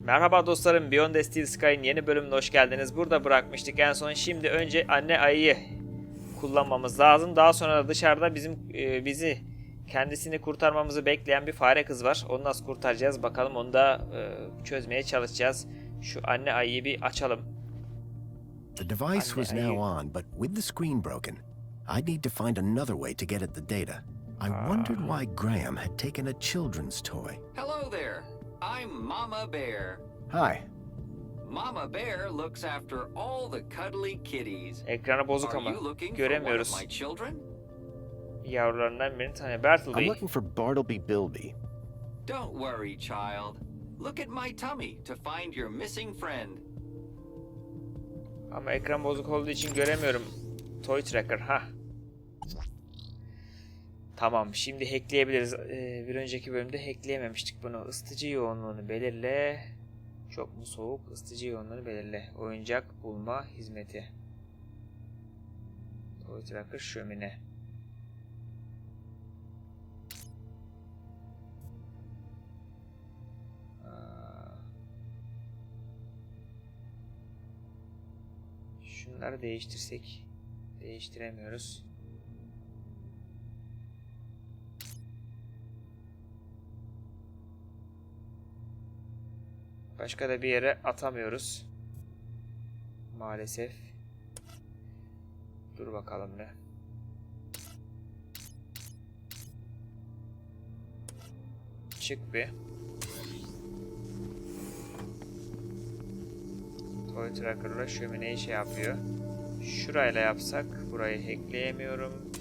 Merhaba dostlarım, Beyond Steel Sky'ın yeni bölümüne hoş geldiniz. Burada bırakmıştık en son. Şimdi önce anne ayıyı kullanmamız lazım. Daha sonra da dışarıda bizi kendisini kurtarmamızı bekleyen bir fare kız var. Onu nasıl kurtaracağız bakalım, onu da çözmeye çalışacağız. Şu anne ayıyı bir açalım. The device was now on, but with the screen broken, I'd need to find another way to get at the data. I wondered why Graham had taken a children's toy. Hello there. I'm Mama Bear. Hi. Mama Bear looks after all the cuddly kitties. Ekranı bozuk Are ama you looking for one göremiyoruz. of my children? Yavrularından birini tanıyor. Bartleby. I'm looking for Bartleby Bilby. Don't worry, child. Look at my tummy to find your missing friend. Ama ekran bozuk olduğu için göremiyorum. Toy Tracker. Ha. Tamam, şimdi hackleyebiliriz. Bir önceki bölümde hackleyememiştik bunu. Isıtıcı yoğunluğunu belirle. Çok mu soğuk? Isıtıcı yoğunluğunu belirle. Oyuncak bulma hizmeti. Toy Tracker şömine. Şunları değiştirsek. Değiştiremiyoruz. Başka da bir yere atamıyoruz. Maalesef. Dur bakalım ne. Çık bir. Toy Tracker'la şömineyi şey yapıyor. Şurayla yapsak burayı hackleyemiyorum.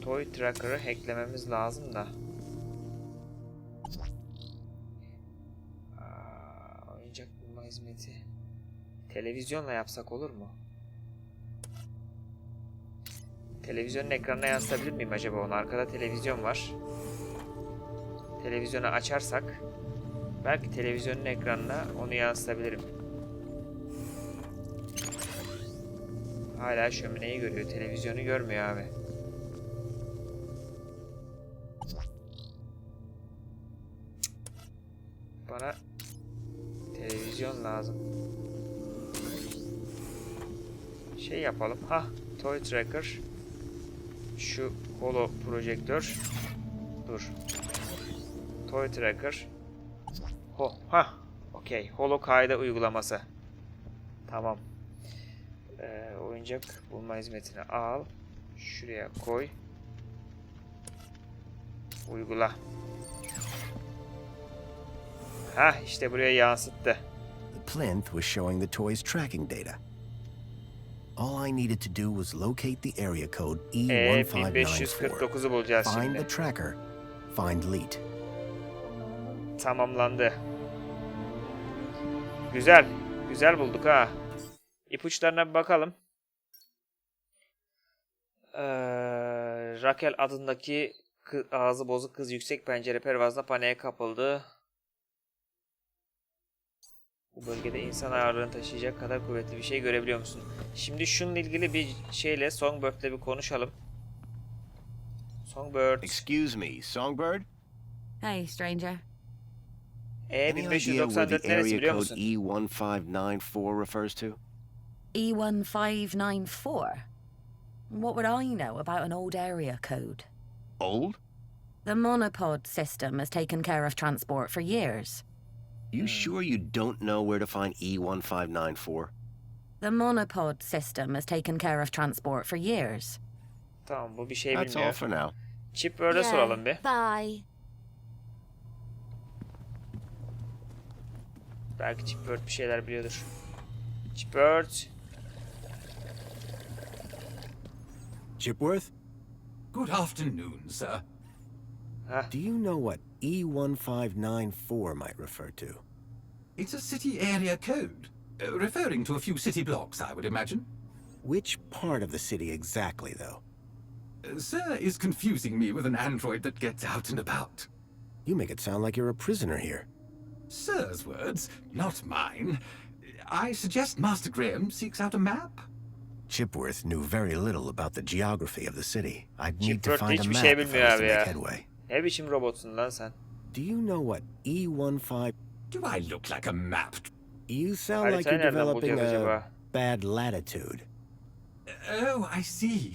Toy Tracker'ı hacklememiz lazım da. Oyuncak bulma hizmeti. Televizyonla yapsak olur mu? Televizyonun ekranına yansıtabilir miyim acaba onu? Arkada televizyon var. Televizyonu açarsak belki televizyonun ekranına onu yansıtabilirim. Hala şömineyi görüyor. Televizyonu görmüyor abi. Bana televizyon lazım. Şey yapalım. Ha, Toy Tracker. Şu holo projektör. Dur. Toy Tracker. Ha, okey. Holo kayda uygulaması. Tamam. Oyuncak bulma hizmetini al. Şuraya koy. Uygula. Ha, işte buraya yansıttı. The plinth was showing the toy's tracking data. All I needed to do was locate the area code E1594. 1549'u bulacağız Find şimdi. the tracker, find lead. Tamamlandı. Güzel. Güzel bulduk ha. İpuçlarına bir bakalım. Raquel adındaki ağzı bozuk kız yüksek pencere pervazda paniğe kapıldı. Bu bölgede insan ağırlığını taşıyacak kadar kuvvetli bir şey görebiliyor musun? Şimdi şununla ilgili bir şeyle Songbird'le bir konuşalım. Songbird. Excuse me, Songbird? Hey, stranger. Any idea where 1594 the neresi area biliyor code musun? E1594 refers to? E1594? What would I know about an old area code? Old? The monopod system has taken care of transport for years. You sure you don't know where to find E1594? The monopod system has taken care of transport for years. Tamam, bu bir şey That's all bilmiyor. for now. Chipbird'e soralım bir. Bye. Belki Chipbird bir şeyler biliyordur. Chipbird. Chipworth? Good afternoon, sir. Heh. Do you know what E1594 might refer to? It's a city area code, referring to a few city blocks, I would imagine. Which part of the city exactly, though? Sir is confusing me with an android that gets out and about. You make it sound like you're a prisoner here. Sir's words, not mine. I suggest Master Graham seeks out a map. Chipworth knew very little about the geography of the city. I'd need to Chipworth find a hiçbir map şey if I bilmiyor was to abi make ya. headway. Ne biçim robotsun lan sen? Do you know what E15... Do I look like a map? You sound like Haritayı you're nereden developing bulacağız a acaba? bad latitude. Oh, I see.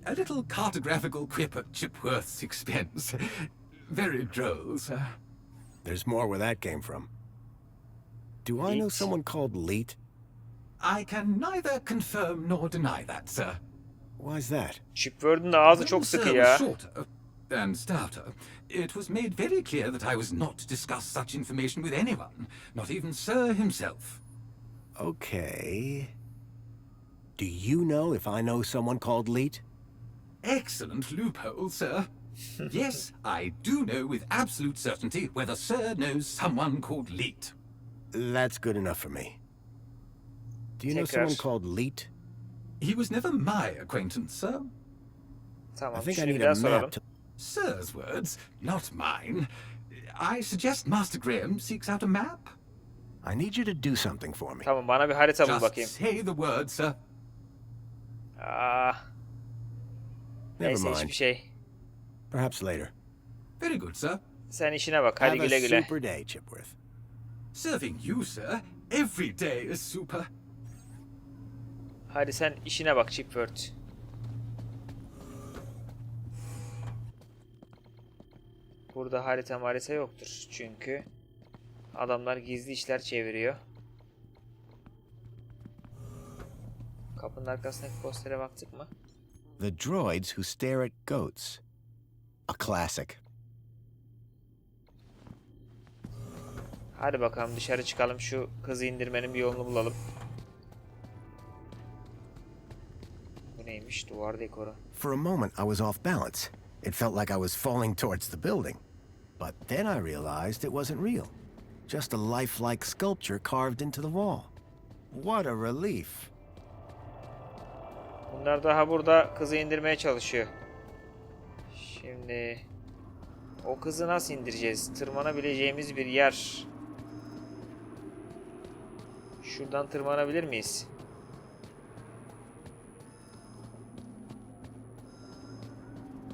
A little cartographical quip at Chipworth's expense. Very droll, sir. There's more where that came from. Do I know Leet? someone called Leet? I can neither confirm nor deny that, sir. Why's that? Chipword'un da ağzı When çok Sir sıkı was ya. shorter and stouter, it was made very clear that I was not to discuss such information with anyone, not even Sir himself. Okay. Do you know if I know someone called Leet? Excellent loophole, sir. Yes, I do know with absolute certainty whether Sir knows someone called Leet. That's good enough for me. Do you know Tekrar. someone called Leet? He was never my acquaintance, sir. Tamam, I think I şunu bir need daha a soralım. map to... Sir's words, not mine. I suggest Master Graham seeks out a map. I need you to do something for me. Tamam, bana bir harita bul Just bakayım. say the word, sir. Never Neyse, mind. hiçbir şey. Perhaps later. Very good, sir. Sen işine bak, hadi Have güle a güle. super day, Chipworth. Serving you, sir. Every day is super. Hadi sen işine bak Chipword. Burada harita yoktur çünkü adamlar gizli işler çeviriyor. Kapının arkasındaki postere baktık mı? The droids who stare at goats. A classic. Hadi bakalım dışarı çıkalım, şu kızı indirmenin bir yolunu bulalım. Bu neymiş? Duvar dekoru. For a moment, I was off balance. It felt like I was falling towards the building. But then I realized it wasn't real. Just a lifelike sculpture carved into the wall. What a relief. Bunlar daha burada kızı indirmeye çalışıyor. Şimdi o kızı nasıl indireceğiz? Tırmanabileceğimiz bir yer. Şuradan tırmanabilir miyiz?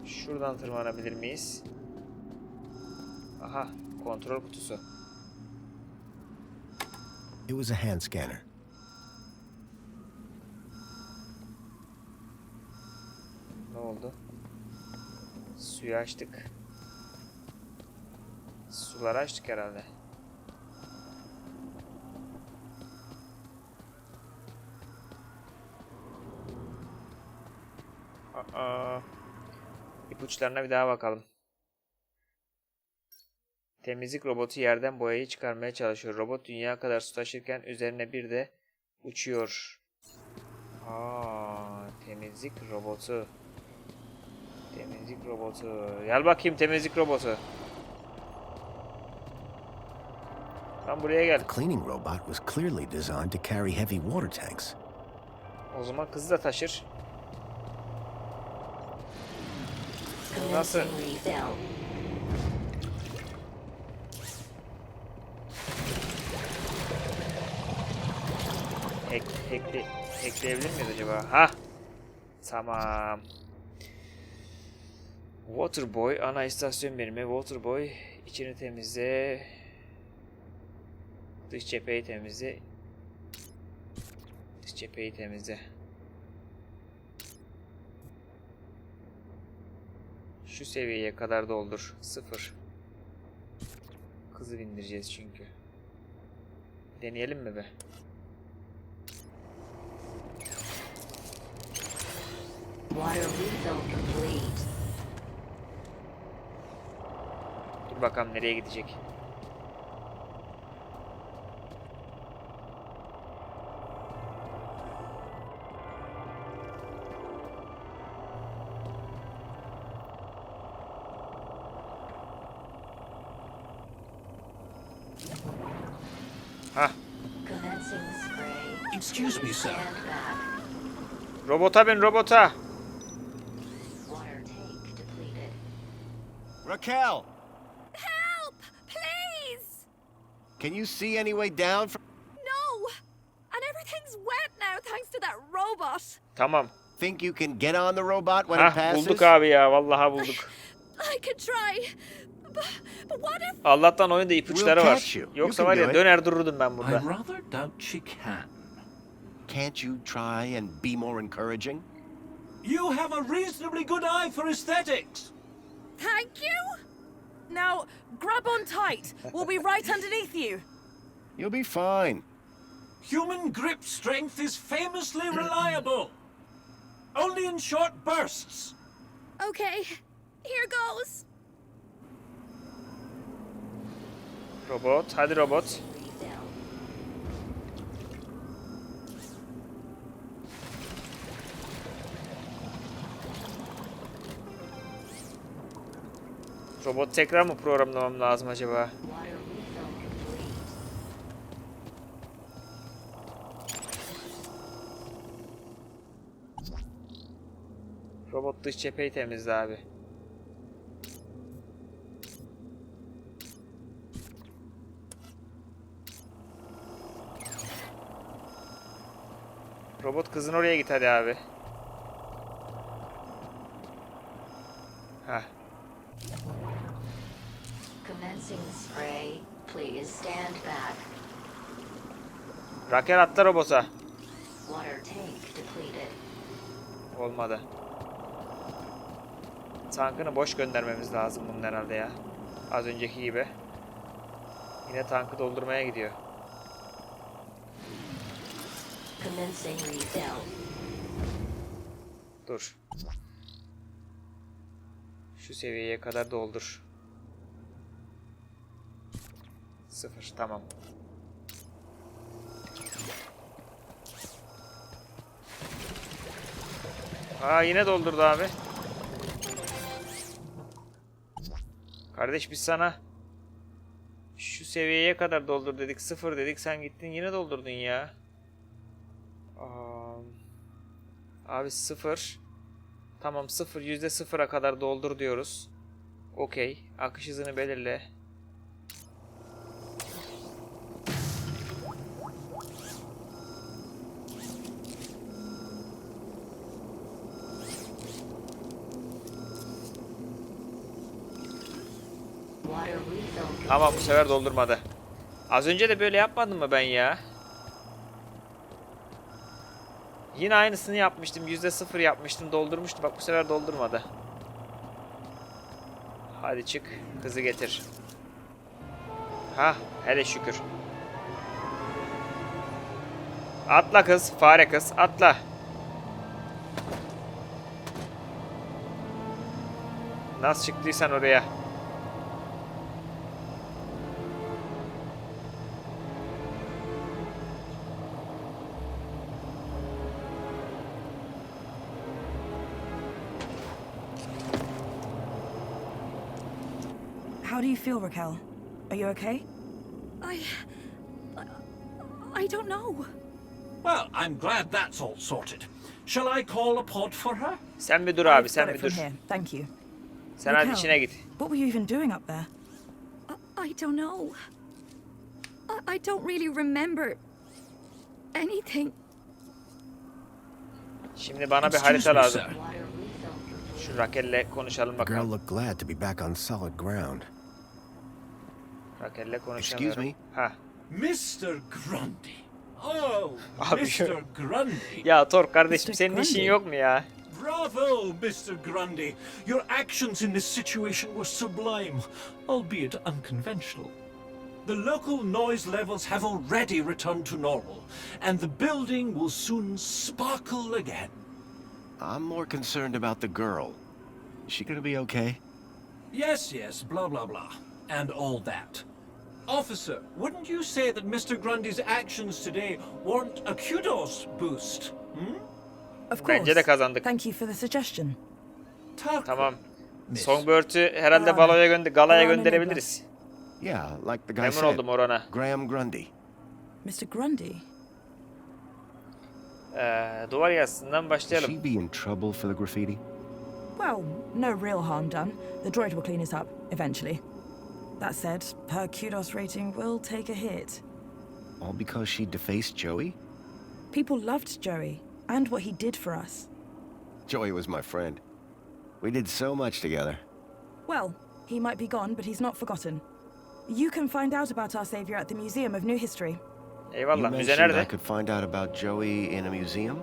Şuradan tırmanabilir miyiz? Aha, kontrol kutusu. It was a hand scanner. Ne oldu? Suyu açtık. Suları açtık herhalde. İpuçlarına bir daha bakalım. Temizlik robotu yerden boyayı çıkarmaya çalışıyor. Robot dünya kadar su taşırken üzerine bir de uçuyor. Temizlik robotu. Temizlik robotu. Gel bakayım temizlik robotu. Lan buraya gel. The cleaning robot was clearly designed to carry heavy water tanks. O zaman kızı da taşır. Nasıl? Ekleyebilir miyiz acaba? Ha? Tamam. Waterboy ana istasyon birimi. Waterboy içini temizle. Dış cepheyi temizle. Dış cepheyi temizle. Şu seviyeye kadar doldur. 0. Kızı bindireceğiz çünkü. Deneyelim mi be? Dur bakalım nereye gidecek. Hah. Excuse me, sir. Robota bin robota. Raquel, Help! Please! can you see any way down from... No! And everything's wet now thanks to that robot. Tamam. Think you can get on the robot when it Hah, passes? bulduk abi ya. Vallahi bulduk. I could try, But what if... Allah'tan oyunda ipuçları We'll var. catch you. Yoksa You var can ya do it. döner dururdum ben I burada. rather doubt she can. Can't you try and be more encouraging? You have a reasonably good eye for aesthetics. Thank you? Now, grab on tight. We'll be right underneath you. You'll be fine. Human grip strength is famously reliable. Only in short bursts. Okay, here goes. Robot, hadi robot. Robot tekrar mı programlamam lazım acaba? Robot dış cepheyi temizle abi. Robot kızın oraya git hadi abi. Hah. Commencing spray. Please stand back. Rakel atla robota. Water tank depleted. Olmadı. Tankını boş göndermemiz lazım bunun herhalde ya. Az önceki gibi. Yine tankı doldurmaya gidiyor. Commencing refill. Dur. Şu seviyeye kadar doldur. 0 tamam. Aa yine doldurdu abi. Kardeş biz sana şu seviyeye kadar doldur dedik, 0 dedik, sen gittin yine doldurdun ya. Abi 0. Tamam 0 %0'a kadar doldur diyoruz. Okey. Akış hızını belirle. Water refill. Ama bu sefer doldurmadı. Az önce de böyle yapmadım mı ben ya? Yine aynısını yapmıştım. %0 yapmıştım. Doldurmuştum. Bak bu sefer doldurmadı. Hadi çık. Kızı getir. Ha, hele şükür. Atla kız. Fare kız. Atla. Nasıl çıktıysan oraya. How do you feel, Raquel? Are you okay? I don't know. Well, I'm glad that's all sorted. Shall I call a pod for her? Sen bir dur abi. I've Sen got bir it from dur. here. Thank you. Sen hadi Raquel, içine git. What were you even doing up there? I don't know. I don't really remember anything. Şimdi bana bir Excuse harita me, lazım. sir. Şu Rakel'le konuşalım The girl bakalım. looked glad to be back on solid ground. Rakel'le konuşamıyorum. Excuse Ha. Mr. Grundy. Oh, Abi Mr. Grundy. Ya Thor kardeşim Mr. senin işin Grundy. yok mu ya? Bravo, Mr. Grundy. Your actions in this situation were sublime, albeit unconventional. The local noise levels have already returned to normal, and the building will soon sparkle again. I'm more concerned about the girl. Is she gonna be okay? Yes, yes, blah, blah, blah, and all that. Officer, wouldn't you say that Mr. Grundy's actions today warrant a kudos boost? Hmm? Of course. Bence de kazandık. Thank you for the suggestion. Tamam. Miss. Songbirds'ü herhalde galaya Kalan gönderebiliriz. Yeah, like the guy Memnun said. oldum Orhan'a. Graham Grundy. Mr. Grundy? Duvar yazısından Will başlayalım. she be in trouble for the graffiti? Well, no real harm done. The droid will clean it up, eventually. That said, her kudos rating will take a hit. All because she defaced Joey? People loved Joey, and what he did for us. Joey was my friend. We did so much together. Well, He might be gone, but he's not forgotten. You can find out about our savior at the Museum of New History. You Eyvallah. Müze mentioned I nerede? could find out about Joey in a museum?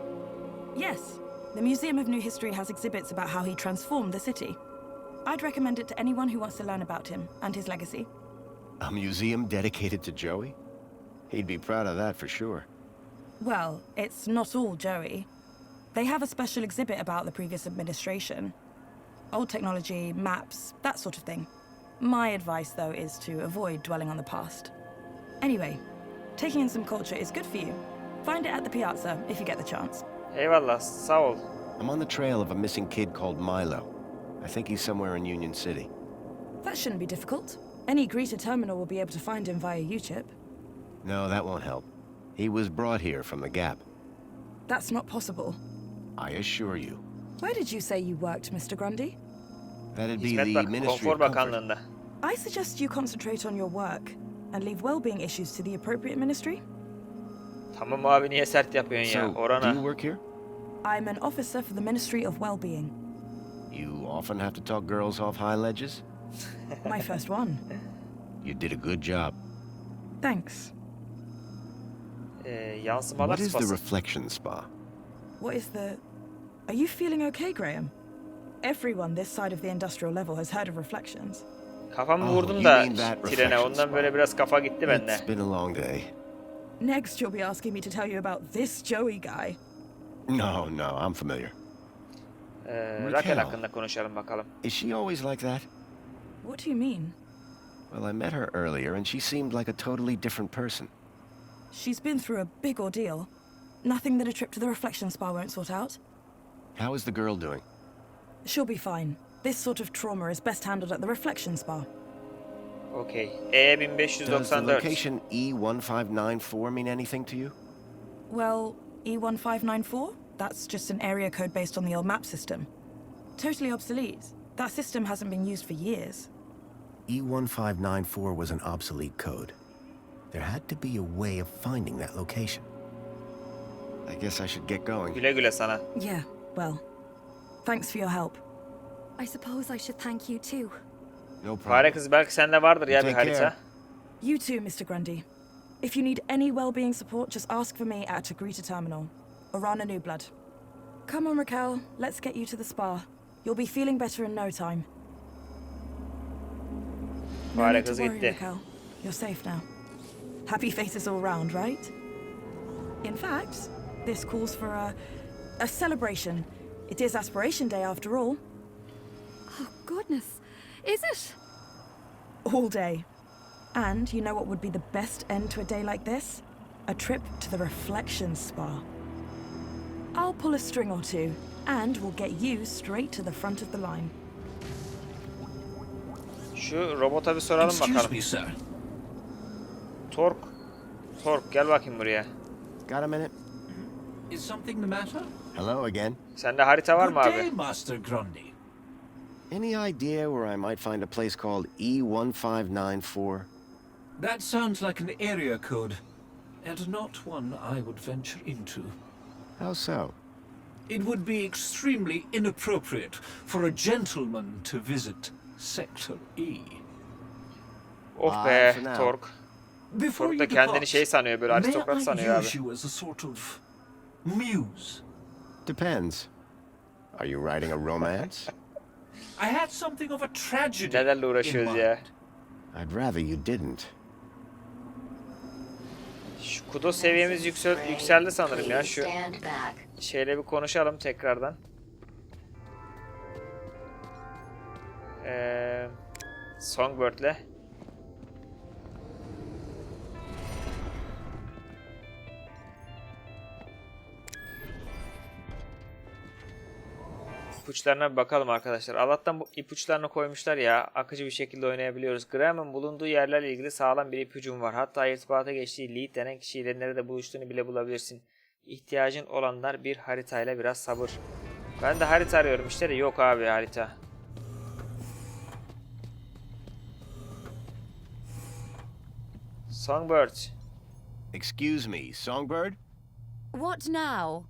Yes, the Museum of New History has exhibits about how he transformed the city. I'd recommend it to anyone who wants to learn about him and his legacy. A museum dedicated to Joey? He'd be proud of that for sure. Well, it's not all Joey. They have a special exhibit about the previous administration. Old technology, maps, that sort of thing. My advice, though, is to avoid dwelling on the past. Anyway, taking in some culture is good for you. Find it at the piazza if you get the chance. Eyvallah. Sağ ol. I'm on the trail of a missing kid called Milo. I think he's somewhere in Union City. That shouldn't be difficult. Any greeter terminal will be able to find him via U-chip. No, that won't help. He was brought here from the Gap. That's not possible. I assure you. Where did you say you worked, Mr. Grundy? That'd be Hizmet the Ministry Konfor of Comfort. Bakanlığında. I suggest you concentrate on your work and leave well-being issues to the appropriate ministry. Tamam abi niye sert yapıyorsun ya? So, do you Orana. work here? I'm an officer for the Ministry of Well-being. You often have to talk girls off high ledges? My first one. You did a good job. Thanks. Yansımalar What is the spası. reflection spa? What is the... Are you feeling okay, Graham? Everyone this side of the industrial level has heard of reflections. Kafamı Oh, vurdum you da mean that trene. reflection Ondan spa. böyle biraz kafa gitti bende. It's been a long day. Next, you'll be asking me to tell you about this Joey guy. No, I'm familiar. Raquel hakkında konuşalım bakalım. Is she always like that? What do you mean? Well, I met her earlier and she seemed like a totally different person. She's been through a big ordeal. Nothing that a trip to the reflection spa won't sort out. How is the girl doing? She'll be fine. This sort of trauma is best handled at the reflection spa. Okey. Does the E1594. location E1594 mean anything to you? Well, E1594? That's just an area code based on the old map system. Totally obsolete. That system hasn't been used for years. E1594 was an obsolete code. There had to be a way of finding that location. I guess I should get going. Güle güle sana. Yeah, well, thanks for your help. I suppose I should thank you too. No Fare problem. kız belki sende vardır ya bir Take harita. care. You too, Mr. Grundy. If you need any well-being support, just ask for me at a greeter terminal. Orana Newblood. Come on, Raquel. Let's get you to the spa. You'll be feeling better in no time. No Fare need to kız worry, gitti. Raquel. You're safe now. Happy faces all round, right? In fact, this calls for a celebration. It is Aspiration Day after all. Oh, goodness. Is it? All day. And you know what would be the best end to a day like this? A trip to the Reflection Spa. I'll pull a string or two, and we'll get you straight to the front of the line. Şu robota bir soralım Excuse bakalım. me, sir. Tork. Tork gel bakayım buraya. Got a minute? Is something the matter? Hello again. Sende harita var mı Good day, abi? Master Grundy. Any idea where I might find a place called E1594? That sounds like an area code, and not one I would venture into. How so? It would be extremely inappropriate for a gentleman to visit Sector E. Oh Bye be for now. Tork. Before Tork da you kendini depart, şey sanıyor böyle aristokrat may I sanıyor abi. use you as a sort of muse? Depends. Are you writing a romance? I had something of a tragedy Nelerle in uğraşıyoruz mind. ya. I'd rather you didn't. Şu kudo seviyemiz yükseldi sanırım ya. Please Şu stand back. şeyle bir konuşalım tekrardan. Songbird'le. İpuçlarına bir bakalım arkadaşlar. Allah'tan bu ipuçlarını koymuşlar ya. Akıcı bir şekilde oynayabiliyoruz. Graham'ın bulunduğu yerlerle ilgili sağlam bir ipucum var. Hatta irtibata geçtiği lead denen kişiyle nerede buluştuğunu bile bulabilirsin. İhtiyacın olanlar bir haritayla biraz sabır. Ben de harita arıyorum işte de yok abi harita. Songbird. Excuse me, Songbird? What now?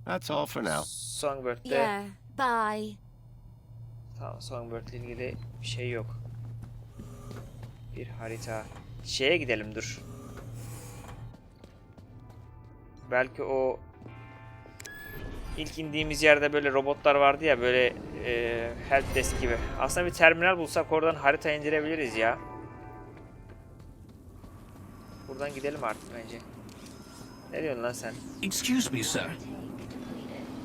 That's all for now. Songbird de. Yeah, bye. Tamam, Songbird ile ilgili bir şey yok. Bir harita. Şeye gidelim, dur. Belki o ilk indiğimiz yerde böyle robotlar vardı ya, böyle help desk gibi. Aslında bir terminal bulsak oradan harita indirebiliriz ya. Buradan gidelim artık bence. Ne diyorsun lan sen? Excuse me, sir.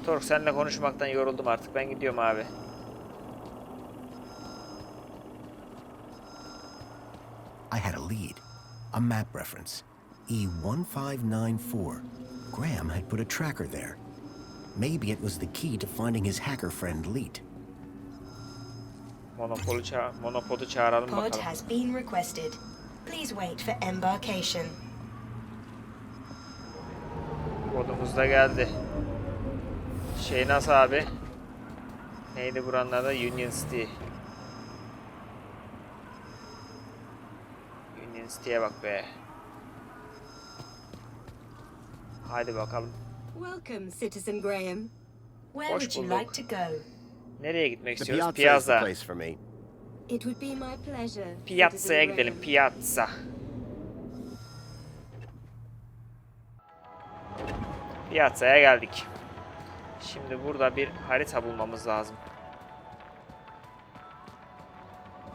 Tork, seninle konuşmaktan yoruldum artık. Ben gidiyorum abi. I had a lead, a map reference, E1594. Graham had put a tracker there. Maybe it was the key to finding his hacker friend Leet. Monopodu çağıralım Pod bakalım. has been requested. Please wait for embarkation. Kodumuz da geldi. Şey nasıl abi? Neydi buranın adı? Union City. Union City'ye bak be. Haydi bakalım. Welcome, Citizen Graham. Where Hoş would you bulduk. like to go? Nereye gitmek The istiyoruz? piazza is the Piazza. place for me. It would be my pleasure. Piazza'ya Citizen gidelim. Graham. Piazza. Piazza'ya geldik. Şimdi burada bir harita bulmamız lazım.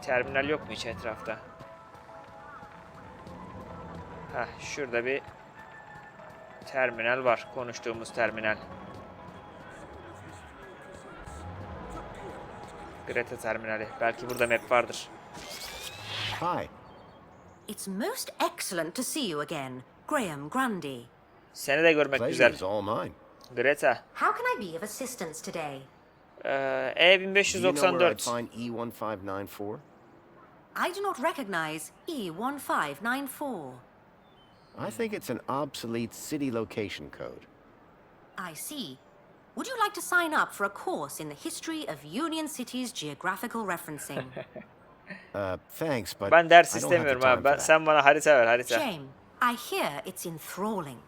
Terminal yok mu hiç etrafta? Heh, şurada bir terminal var. Konuştuğumuz terminal. Greta terminali. Belki burada map vardır. Hi. It's most excellent to see you again, Graham Grundy. Seni de görmek Pleasure güzel. is all mine. Greta. How can I be of assistance today? Do you know where I'd E1594. find E1594? I do not recognize E1594. I think it's an obsolete city location code. I see. Would you like to sign up for a course in the history of Union City's geographical referencing? Thanks, but Ben ders I don't have the istemiyorum time abi. for Ben, that. sen bana harita ver, harita. Shame. I hear it's enthralling.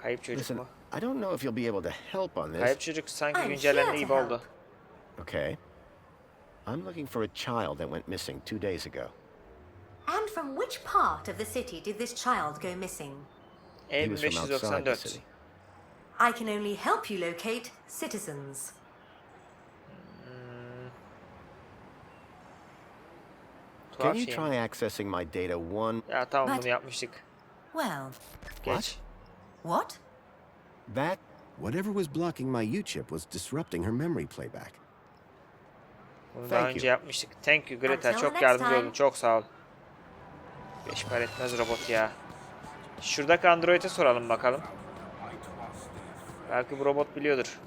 Kayıp çocuk Listen, mu? I don't know if you'll be able to help on Kayıp this. çocuk sanki I'm güncellendi here gibi to help. oldu. Okay. I'm looking for a child that went missing 2 days ago. And from which part of the city did this child go missing? He was from outside the E1594. city. I can only help you locate citizens. Can Tuhaf you şey. try accessing my data one... Ya tamam, But- bunu yapmıştık. Well, Geç. what? That... Whatever was blocking my U-chip was disrupting her memory playback. Bunu daha Thank önce you. yapmıştık. Thank you Greta. Until Çok next yardımcı time. oldun. Çok sağ ol. Beş para etmez robot ya. Şuradaki android'e soralım bakalım. Belki bu robot biliyordur.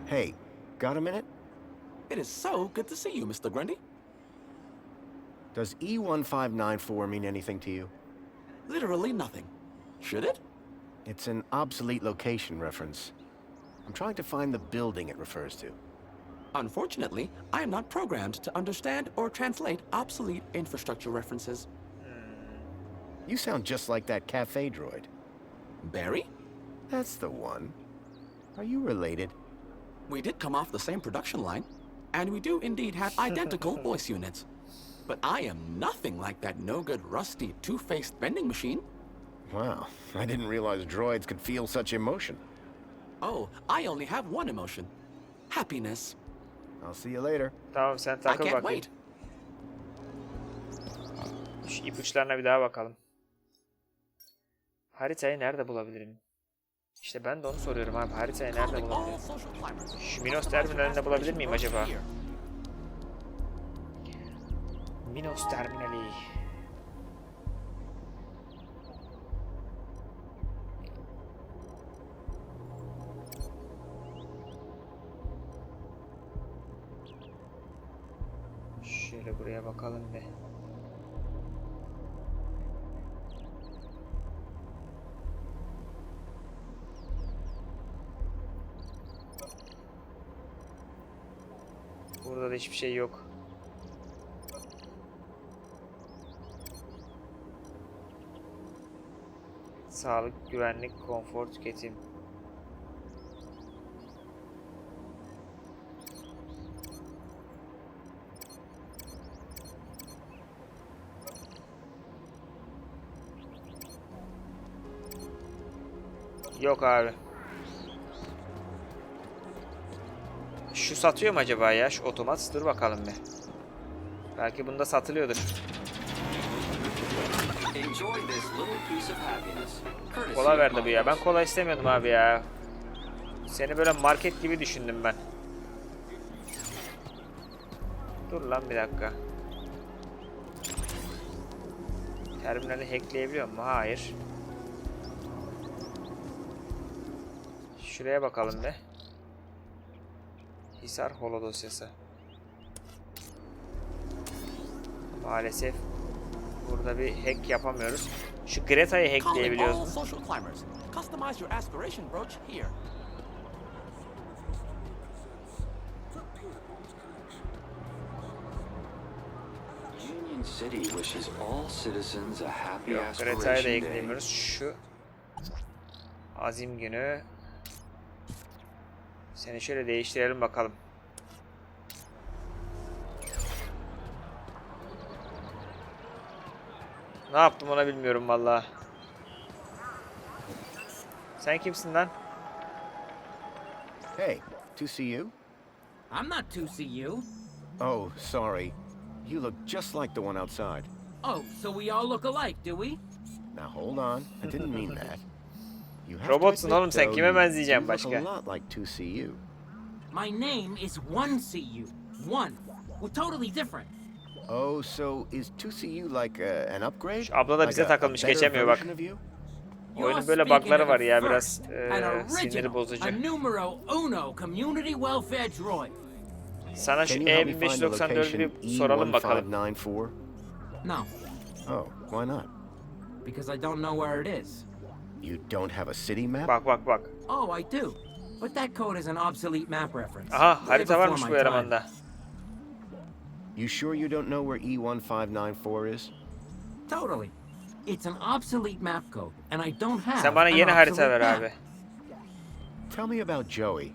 Hey, got a minute? It is so good to see you, Mr. Grundy. Does E1594 mean anything to you? Literally nothing. Should it? It's an obsolete location reference. I'm trying to find the building it refers to. Unfortunately, I am not programmed to understand or translate obsolete infrastructure references. You sound just like that cafe droid. Barry? That's the one. Are you related? We did come off the same production line, and we do indeed have identical voice units. But I am nothing like that no-good, rusty, two-faced vending machine. Wow, I didn't realize droids could feel such emotion. Oh, I only have one emotion. Happiness. I'll see you later. Tamam, sen I takıl can't bakayım. wait. Şu ipuçlarına bir daha bakalım. Haritayı nerede bulabilirim? İşte ben de onu soruyorum abi. Haritayı nerede Calling all bulabilirim? social climbers. Şu Minos terminalinde bulabilir miyim acaba? Minos terminali. Şöyle buraya bakalım bir. Burada da hiçbir şey yok. Sağlık, güvenlik, konfor, tüketim. Yok abi. Şu satıyor mu acaba ya? Şu otomat. Dur bakalım bir. Belki bunda satılıyordur. Kola verdi bu ya. Ben kola istemiyordum abi ya. Seni böyle market gibi düşündüm ben. Dur lan bir dakika. Terminali hackleyebiliyor mu? Hayır. Şuraya bakalım be. Hisar holo dosyası. Maalesef burada bir hack yapamıyoruz. Şu Greta'yı hackleyebiliyoruz mu? Yok, Greta'yı da ekleyemiyoruz. Şu azim günü. Seni şöyle değiştirelim bakalım. Ne yaptım ona bilmiyorum vallahi. Sen kimsin lan? Hey, to see you? I'm not to see you. Oh, sorry. You look just like the one outside. Oh, so we all look alike, do we? Now hold on, I didn't mean that. You have Robotsun to admit, oğlum sen, though, kime you benzeyeceğim look başka? a lot like to see you. My name is One See You. One. We're totally different. Oh, so is to see you like an upgrade? Şu abla da bize takılmış, geçemiyor bak. Oyunun böyle bug'ları var ya, biraz siniri bozucu. A numero uno community welfare droid. Sana şu E1594'ü bir soralım bakalım. No. Oh, why not? Because I don't know where it is. You don't have a city map? Bak. Oh, I do. But that code is an obsolete map reference. Aha, Way harita before varmış my bu elemanda. time. You sure you don't know where E1594 is? Totally. It's an obsolete map code, and I don't have Sen bana an yeni harita obsolete ver map. abi. Tell me about Joey.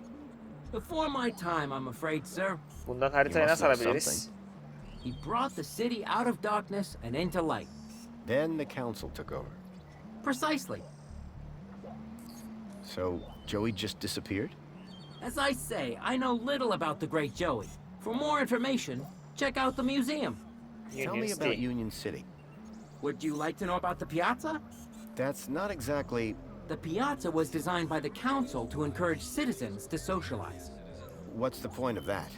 Before my time, I'm afraid, sir. Bundan haritayı You must nasıl know alabiliriz? He brought the city out of darkness and into light. Then the council took over. Precisely. So Joey just disappeared? As I say, I know little about the great Joey. For more information, check out the museum. Tell me about Union City. Would you like to know about the piazza? That's not exactly... The piazza was designed by the council to encourage citizens to socialize. What's the point of that?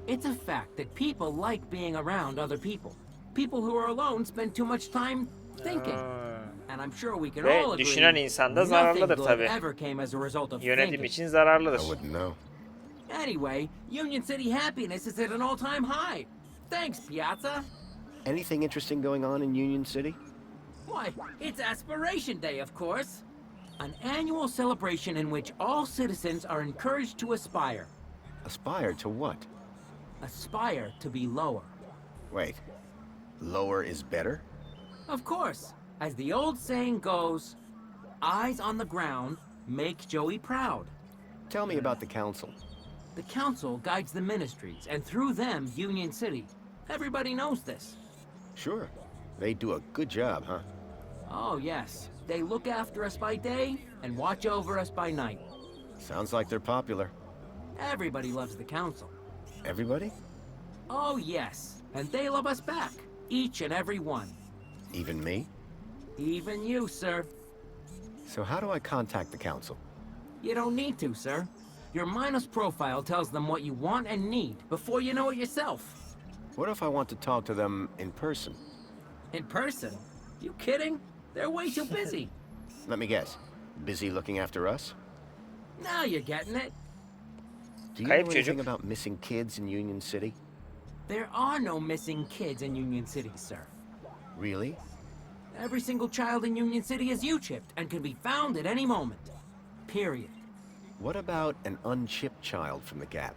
It's a fact that people like being around other people. People who are alone spend too much time thinking. And I'm sure we can all Ve agree düşünen insan da nothing zararlıdır good tabi. ever came as a result of Yönetim thinking. için zararlıdır. I wouldn't know. Anyway, Union City happiness is at an all-time high. Thanks, Piazza. Anything interesting going on in Union City? Why, it's Aspiration Day, of course. An annual celebration in which all citizens are encouraged to aspire. Aspire to what? Aspire to be lower. Wait. Lower is better? Of course. As the old saying goes, eyes on the ground make Joey proud. Tell me about the council. The council guides the ministries, and through them, Union City. Everybody knows this. Sure. They do a good job, huh? Oh, yes. They look after us by day and watch over us by night. Sounds like they're popular. Everybody loves the council. Everybody? Oh, yes. And they love us back. Each and every one. Even me? Even you, sir. So how do I contact the council? You don't need to, sir. Your Minos profile tells them what you want and need before you know it yourself. What if I want to talk to them in person? In person? You kidding? They're way too busy. Let me guess. Busy looking after us? Now you're getting it. Do you know anything about missing kids in Union City? There are no missing kids in Union City, sir. Really? Every single child in Union City is U-chipped and can be found at any moment. Period. What about an unchipped child from the Gap?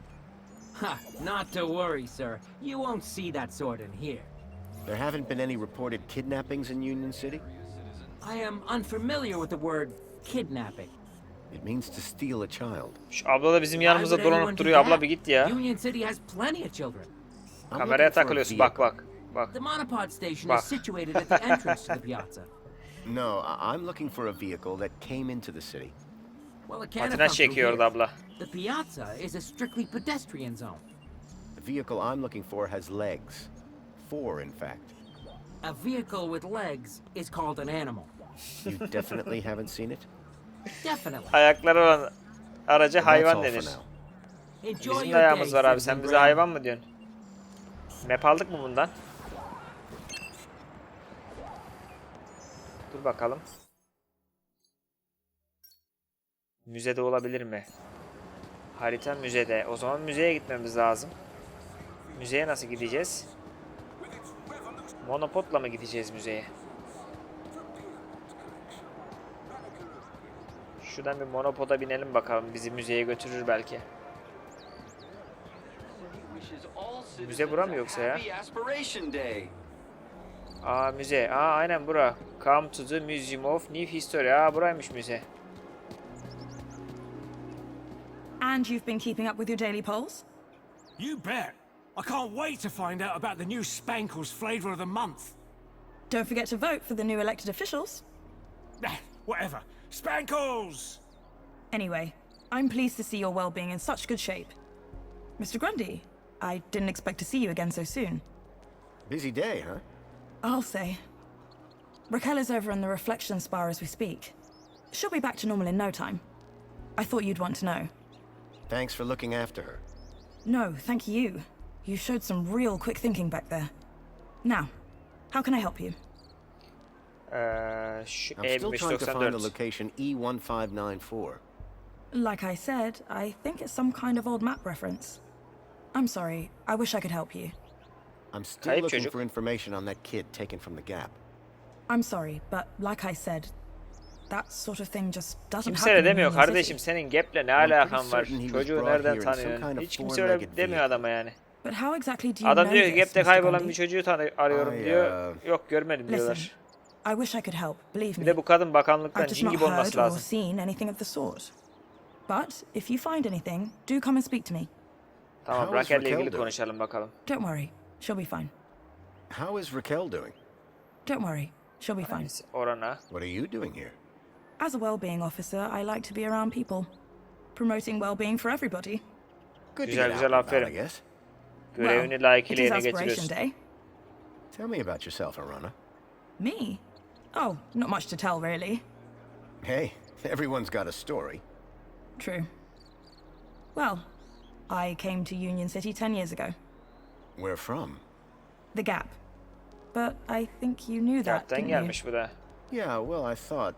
Ha! Not to worry, sir. You won't see that sort in here. There haven't been any reported kidnappings in Union City? I am unfamiliar with the word kidnapping. It means to steal a child. Şu abla da bizim yanımızda dolanıp duruyor. Abla bir git ya. Union City has plenty of children. Kameraya takılıyorsun. Bak bak. Bak. The monopod station is situated at the entrance to the piazza. No, I'm looking for a vehicle that came into the city. Well, it can't have Patinaj come through çekiyordu here. abla. The piazza is a strictly pedestrian zone. The vehicle I'm looking for has legs. 4, in fact. A vehicle with legs is called an animal. You definitely haven't seen it? Definitely. Ayakları olan araca That's hayvan all for denir. now. Enjoy Bizim de your day, ayağımız var abi. citizen Sen bize Brown. hayvan mı diyorsun? Map aldık mı bundan? Dur bakalım. Müzede olabilir mi? Harita müzede. O zaman müzeye gitmemiz lazım. Müzeye nasıl gideceğiz? Monopodla mı gideceğiz müzeye? Şuradan bir monopoda binelim bakalım. Bizi müzeye götürür belki. Müze bura mı yoksa ya? Aa müze. Aa aynen bura. Come to the Museum of New History. Aa buraymış müze. And you've been keeping up with your daily polls? You bet. I can't wait to find out about the new Spankles flavor of the month. Don't forget to vote for the new elected officials. Whatever. Spankles! Anyway, I'm pleased to see your well-being in such good shape. Mr. Grundy, I didn't expect to see you again so soon. Busy day, huh? I'll say. Raquel is over in the reflection spa as we speak. She'll be back to normal in no time. I thought you'd want to know. Thanks for looking after her. No, thank you. You showed some real quick thinking back there. Now, how can I help you? I'm still trying to find the location E1594. Like I said, I think it's some kind of old map reference. I'm sorry, I wish I could help you. I'm still looking for information on that kid taken from the Gap. I'm sorry, but like I said, that sort of thing just doesn't Kimse happen de in demiyor Union kardeşim City. senin Gap'le ne alakan var? Çocuğu nereden tanıyorsun? Hiç kimse öyle demiyor adama yani. But how exactly do you Adam know diyor ki this, Gap'te Mr. kaybolan Grundy? bir çocuğu arıyorum diyor. Yok görmedim Listen, diyorlar. I wish I could help, believe Bir me. de bu kadın bakanlıktan I've just cin not gibi olması heard or lazım. seen anything of the sort. But if you find anything, do come and speak to me. Tamam Raquel'le ilgili konuşalım bakalım. Don't worry, she'll be fine. How is Raquel doing? Don't worry, she'll be fine. Orana. What are you doing here? As a well-being officer, I like to be around people, promoting well-being for everybody. Good to Güzel get güzel out and about, I aferin. guess. Görevini It layıkıyla is yerine Aspiration getiriyorsun. Day. Tell me about yourself, Arana. Me? Oh, not much to tell, really. Hey, everyone's got a story. True. Well, I came to Union City 10 years ago. Where from? The Gap. But I think you knew that, Gap'ten didn't you? gelmiş bu da. Yeah, well, I thought...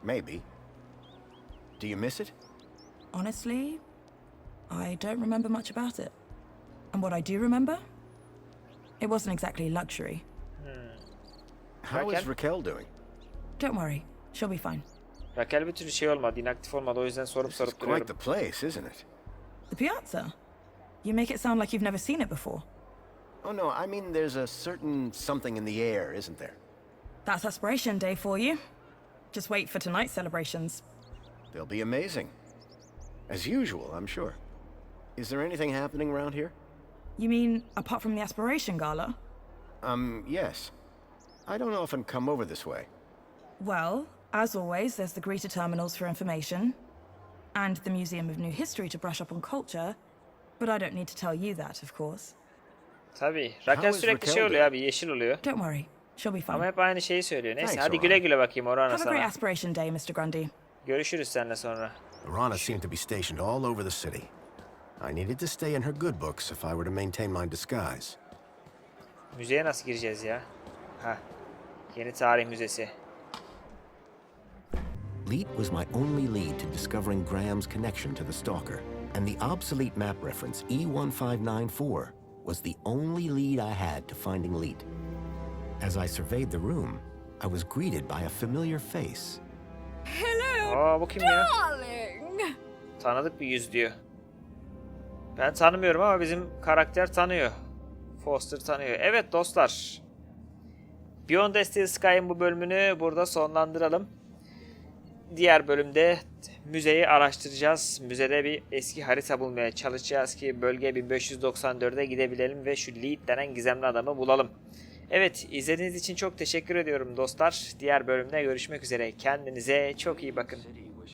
maybe. Do you miss it? Honestly, I don't remember much about it. And what I do remember? It wasn't exactly luxury. How is Raquel doing? Don't worry, she'll be fine. Raquel bir türlü şey olmadı, inaktif olmadı. O yüzden sorup This is sorup quite duruyorum. the place, isn't it? The piazza? You make it sound like you've never seen it before. Oh no, I mean there's a certain something in the air, isn't there? That's Aspiration Day for you. Just wait for tonight's celebrations. They'll be amazing. As usual, I'm sure. Is there anything happening around here? You mean, apart from the Aspiration Gala? Yes. I don't often come over this way. Well, as always, there's the greeter terminals for information, and the Museum of New History to brush up on culture, but I don't need to tell you that, of course. Tabii. Raquel sürekli şey oluyor abi, yeşil oluyor. Don't worry, she'll be fine. Ama hep aynı şeyi söylüyor. Neyse Thanks, hadi Orana. güle güle bakayım Orana Have a great sana. Aspiration Day, Mr. Grundy. Görüşürüz seninle sonra. Arana seemed to be stationed all over the city. I needed to stay in her good books if I were to maintain my disguise. Müzeye nasıl gireceğiz ya? Heh. Yeni Tarih Müzesi. Leet was my only lead to discovering Graham's connection to the stalker, and the obsolete map reference E1594 was the only lead I had to finding Leet. As I surveyed the room, I was greeted by a familiar face. Hello, Aa bu kim ya? darling. Tanıdık bir yüz diyor. Ben tanımıyorum ama bizim karakter tanıyor. Foster tanıyor. Evet dostlar. Beyond the Steel Sky'ın bu bölümünü burada sonlandıralım. Diğer bölümde müzeyi araştıracağız. Müzede bir eski harita bulmaya çalışacağız ki bölge 1594'e gidebilelim ve şu Lead denen gizemli adamı bulalım. Evet, izlediğiniz için çok teşekkür ediyorum dostlar. Diğer bölümde görüşmek üzere. Kendinize çok iyi bakın.